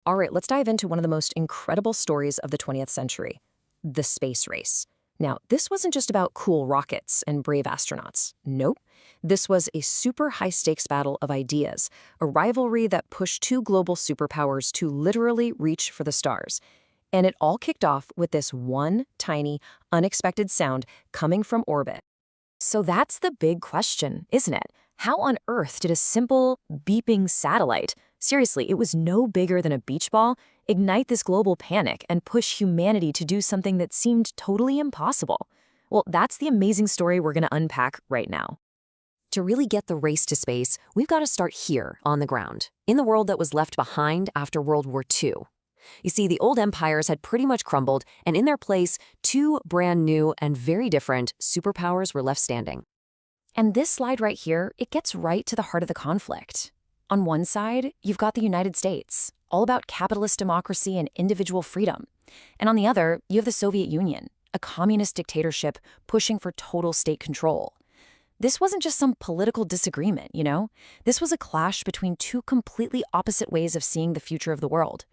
All right, let's dive into one of the most incredible stories of the 20th century, the space race. Now, this wasn't just about cool rockets and brave astronauts. Nope. This was a super high stakes battle of ideas, a rivalry that pushed two global superpowers to literally reach for the stars. And it all kicked off with this one tiny, unexpected sound coming from orbit. So that's the big question, isn't it? How on earth did a simple, beeping satellite, seriously, it was no bigger than a beach ball, ignite this global panic and push humanity to do something that seemed totally impossible? Well, that's the amazing story we're going to unpack right now. To really get the race to space, we've got to start here, on the ground, in the world that was left behind after World War II. You see, the old empires had pretty much crumbled, and in their place, two brand new and very different superpowers were left standing. And this slide right here, it gets right to the heart of the conflict. On one side, you've got the United States, all about capitalist democracy and individual freedom. And on the other, you have the Soviet Union, a communist dictatorship pushing for total state control. This wasn't just some political disagreement, you know? This was a clash between two completely opposite ways of seeing the future of the world.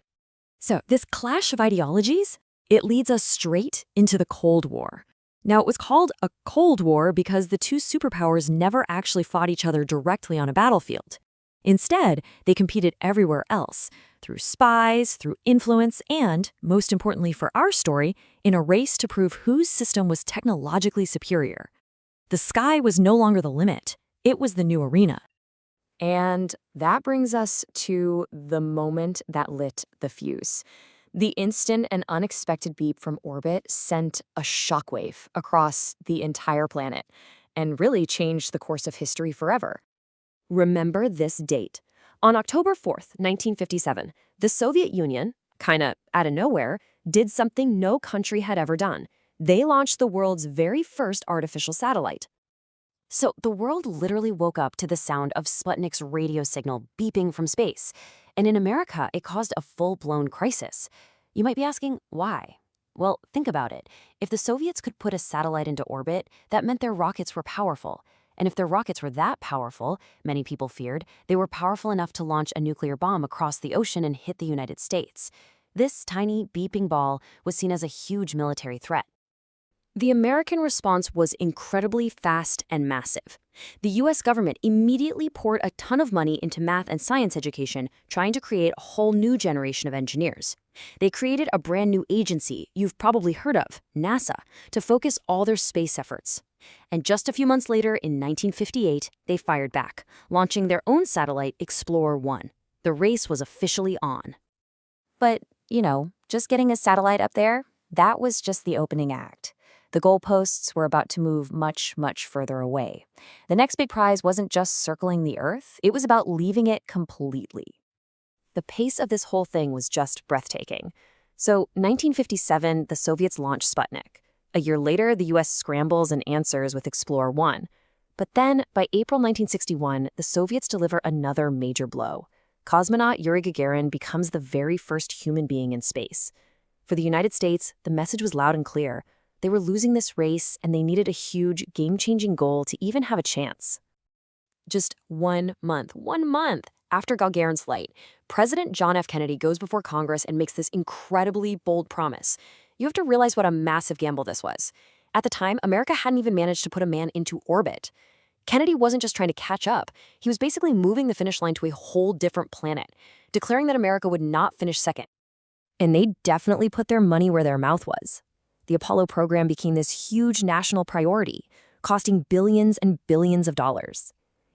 So this clash of ideologies, it leads us straight into the Cold War. Now, it was called a Cold War because the two superpowers never actually fought each other directly on a battlefield. Instead, they competed everywhere else, through spies, through influence, and, most importantly for our story, in a race to prove whose system was technologically superior. The sky was no longer the limit. It was the new arena. And that brings us to the moment that lit the fuse. The instant and unexpected beep from orbit sent a shockwave across the entire planet and really changed the course of history forever. Remember this date. On October 4th, 1957, the Soviet Union, kinda out of nowhere, did something no country had ever done. They launched the world's very first artificial satellite. So the world literally woke up to the sound of Sputnik's radio signal beeping from space. And in America, it caused a full-blown crisis. You might be asking, why? Well, think about it. If the Soviets could put a satellite into orbit, that meant their rockets were powerful. And if their rockets were that powerful, many people feared, they were powerful enough to launch a nuclear bomb across the ocean and hit the United States. This tiny, beeping ball was seen as a huge military threat. The American response was incredibly fast and massive. The US government immediately poured a ton of money into math and science education, trying to create a whole new generation of engineers. They created a brand new agency you've probably heard of, NASA, to focus all their space efforts. And just a few months later, in 1958, they fired back, launching their own satellite, Explorer 1. The race was officially on. But, just getting a satellite up there, that was just the opening act. The goalposts were about to move much, much further away. The next big prize wasn't just circling the Earth, it was about leaving it completely. The pace of this whole thing was just breathtaking. So, 1957, the Soviets launched Sputnik. A year later, the US scrambles and answers with Explorer 1. But then, by April 1961, the Soviets deliver another major blow. Cosmonaut Yuri Gagarin becomes the very first human being in space. For the United States, the message was loud and clear. They were losing this race, and they needed a huge, game-changing goal to even have a chance. Just 1 month after Gagarin's flight, President John F. Kennedy goes before Congress and makes this incredibly bold promise. You have to realize what a massive gamble this was. At the time, America hadn't even managed to put a man into orbit. Kennedy wasn't just trying to catch up. He was basically moving the finish line to a whole different planet, declaring that America would not finish second. And they definitely put their money where their mouth was. The Apollo program became this huge national priority, costing billions and billions of dollars.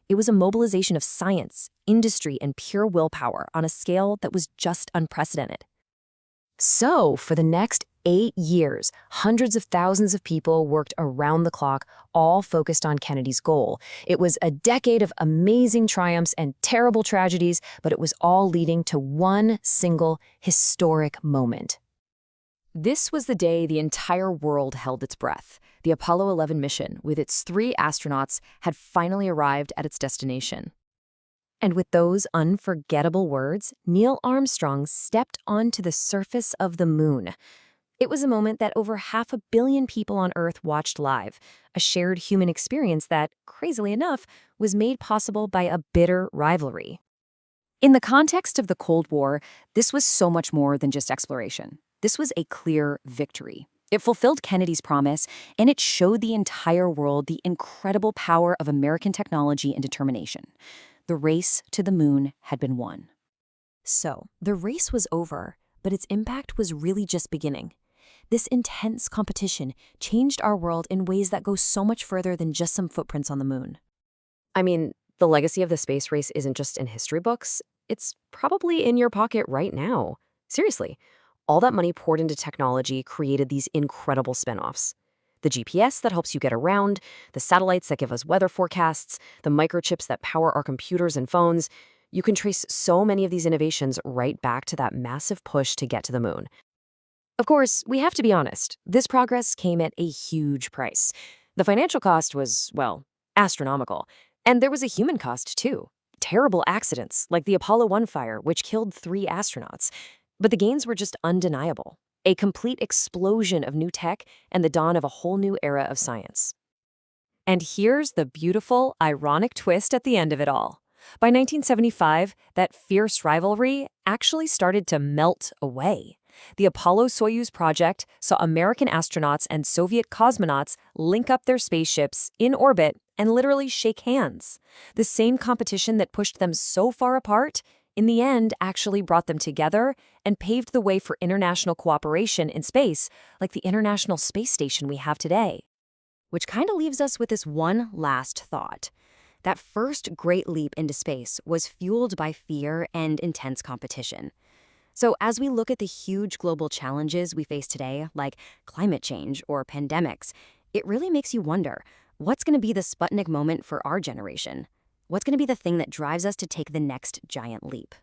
It was a mobilization of science, industry, and pure willpower on a scale that was just unprecedented. So, for the next 8 years, hundreds of thousands of people worked around the clock, all focused on Kennedy's goal. It was a decade of amazing triumphs and terrible tragedies, but it was all leading to one single historic moment. This was the day the entire world held its breath. The Apollo 11 mission, with its 3 astronauts, had finally arrived at its destination. And with those unforgettable words, Neil Armstrong stepped onto the surface of the moon. It was a moment that over 500 million people on Earth watched live, a shared human experience that, crazily enough, was made possible by a bitter rivalry. In the context of the Cold War, this was so much more than just exploration. This was a clear victory. It fulfilled Kennedy's promise, and it showed the entire world the incredible power of American technology and determination. The race to the moon had been won. So, the race was over, but its impact was really just beginning. This intense competition changed our world in ways that go so much further than just some footprints on the moon. I mean, the legacy of the space race isn't just in history books, it's probably in your pocket right now. Seriously, all that money poured into technology created these incredible spin-offs. The GPS that helps you get around, the satellites that give us weather forecasts, the microchips that power our computers and phones. You can trace so many of these innovations right back to that massive push to get to the moon. Of course, we have to be honest, this progress came at a huge price. The financial cost was, well, astronomical. And there was a human cost, too. Terrible accidents, like the Apollo 1 fire, which killed 3 astronauts. But the gains were just undeniable. A complete explosion of new tech and the dawn of a whole new era of science. And here's the beautiful, ironic twist at the end of it all. By 1975, that fierce rivalry actually started to melt away. The Apollo-Soyuz project saw American astronauts and Soviet cosmonauts link up their spaceships in orbit and literally shake hands. The same competition that pushed them so far apart, in the end, actually brought them together and paved the way for international cooperation in space, like the International Space Station we have today. Which kind of leaves us with this one last thought. That first great leap into space was fueled by fear and intense competition. So as we look at the huge global challenges we face today, like climate change or pandemics, it really makes you wonder, what's going to be the Sputnik moment for our generation? What's going to be the thing that drives us to take the next giant leap?